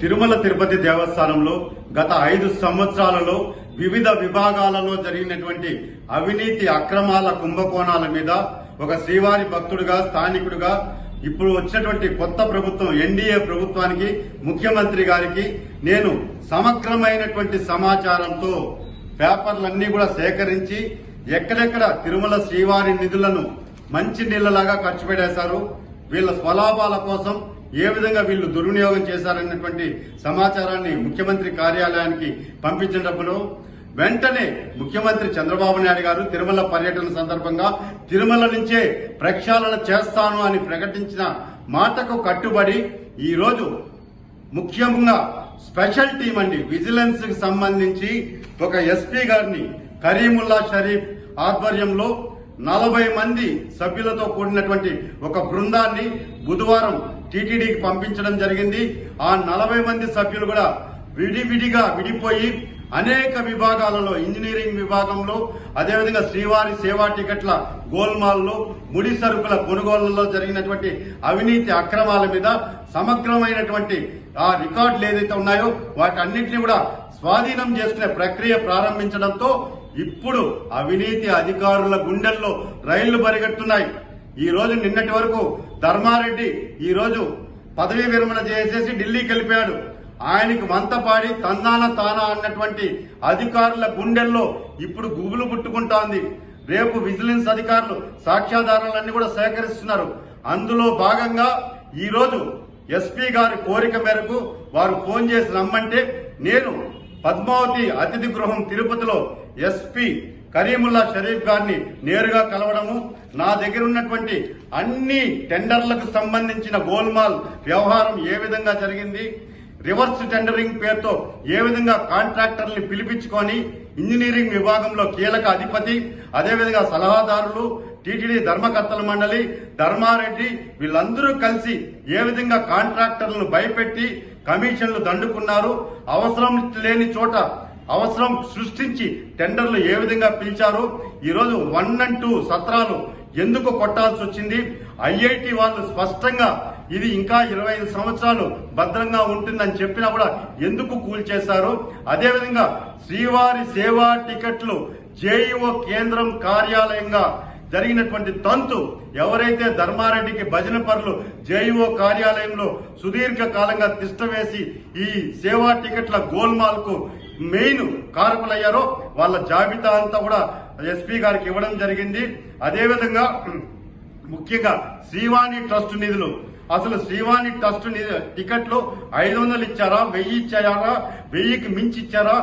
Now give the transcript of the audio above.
తిరుమల తిరుపతి దేవస్థానంలో గత 5 సంవత్సరాలలో వివిధ విభాగాలలో జరిగినటువంటి అవినీతి అక్రమాల కుంభకోణాల మీద ఒక శ్రీవారి భక్తుడిగా స్థానికుడిగా ఇప్పుడు వచ్చినటువంటి కొత్త ప్రభుత్వం ఎన్డీఏ ప్రభుత్వానికి ముఖ్యమంత్రి గారికి నేను సమగ్రమైనటువంటి సమాచారంతో పేపర్లన్నీ కూడా సేకరించి ఎక్కడెక్కడ తిరుమల శ్రీవారి నిధులను మంచి నీళ్లలాగా ఖర్చు పెట్టేశారు, వీళ్ళ స్వలాభాల కోసం ఏ విధంగా వీళ్ళు దుర్వినియోగం చేశారన్నటువంటి సమాచారాన్ని ముఖ్యమంత్రి కార్యాలయానికి పంపించినప్పుడు వెంటనే ముఖ్యమంత్రి చంద్రబాబు నాయుడు గారు తిరుమల పర్యటన సందర్భంగా తిరుమల నుంచే ప్రక్షాళన చేస్తాను అని ప్రకటించిన మాటకు కట్టుబడి ఈ రోజు ముఖ్యంగా స్పెషల్ టీం అండి విజిలెన్స్ కి సంబంధించి ఒక ఎస్పీ గారిని కరీముల్లా షరీఫ్ ఆధ్వర్యంలో 40 మంది సభ్యులతో కూడినటువంటి ఒక బృందాన్ని బుధవారం టీటీడీకి పంపించడం జరిగింది. ఆ 40 మంది సభ్యులు కూడా విడివిడిగా విడిపోయి అనేక విభాగాలలో ఇంజనీరింగ్ విభాగంలో అదేవిధంగా శ్రీవారి సేవా టికెట్ల గోల్మాల్లో ముడి సరుకుల కొనుగోళ్లలో జరిగినటువంటి అవినీతి అక్రమాల మీద సమగ్రమైనటువంటి ఆ రికార్డులు ఏదైతే ఉన్నాయో వాటన్నిటిని కూడా స్వాధీనం చేసుకునే ప్రక్రియ ప్రారంభించడంతో ఇప్పుడు అవినీతి అధికారుల గుండెల్లో రైళ్లు పరిగెడుతున్నాయి. ఈ రోజు నిన్నటి వరకు ధర్మారెడ్డి ఈ రోజు పదవీ విరమణ చేసేసి ఢిల్లీకి వెళ్ళిపోయాడు. ఆయనకు వంతపాడి తందాన తానా అన్నటువంటి అధికారుల గుండెల్లో ఇప్పుడు గుబులు పుట్టుకుంటోంది. రేపు విజిలెన్స్ అధికారులు సాక్ష్యాధారాలన్నీ కూడా సేకరిస్తున్నారు. అందులో భాగంగా ఈ రోజు ఎస్పీ గారి కోరిక మేరకు వారు ఫోన్ చేసి రమ్మంటే నేను పద్మావతి అతిథి గృహం తిరుపతిలో ఎస్పీ కరీముల్లా షరీఫ్ గారిని నేరుగా కలవడము, నా దగ్గర ఉన్నటువంటి అన్ని టెండర్లకు సంబంధించిన గోల్మాల్ వ్యవహారం ఏ విధంగా జరిగింది, రివర్స్ టెండరింగ్ పేరుతో ఏ విధంగా కాంట్రాక్టర్ని పిలిపించుకొని ఇంజనీరింగ్ విభాగంలో కీలక అధిపతి అదేవిధంగా సలహాదారులు టీటీడీ ధర్మకర్తల మండలి ధర్మారెడ్డి వీళ్ళందరూ కలిసి ఏ విధంగా కాంట్రాక్టర్లను భయపెట్టి కమిషన్లు దండుకున్నారు, అవసరం లేని చోట అవసరం సృష్టించి టెండర్లు ఏ విధంగా పిలిచారు, ఈరోజు 1 and 2 సత్రాలు ఎందుకు కొట్టాల్సి వచ్చింది, ఐఐటి వాళ్ళు స్పష్టంగా ఇది ఇంకా 25 సంవత్సరాలు భద్రంగా ఉంటుందని చెప్పినా కూడా ఎందుకు కూల్చేశారు, అదేవిధంగా శ్రీవారి సేవా టికెట్లు జేఈఓ కేంద్రం కార్యాలయంగా జరిగినటువంటి తంతు ఎవరైతే ధర్మారెడ్డికి భజన పరులు జేఈఓ కార్యాలయంలో సుదీర్ఘ కాలంగా తిష్టవేసి ఈ సేవా టికెట్ల గోల్మాల్ కు మెయిన్ కారకులయ్యారో వాళ్ళ జాబితా అంతా కూడా ఎస్పీ గారికి ఇవ్వడం జరిగింది. అదేవిధంగా ముఖ్యంగా శ్రీవాణి ట్రస్ట్ నిధులు, అసలు శ్రీవాణి ట్రస్ట్ టికెట్లు 500 ఇచ్చారా, 1000 ఇచ్చారా, 1000కి మించి ఇచ్చారా,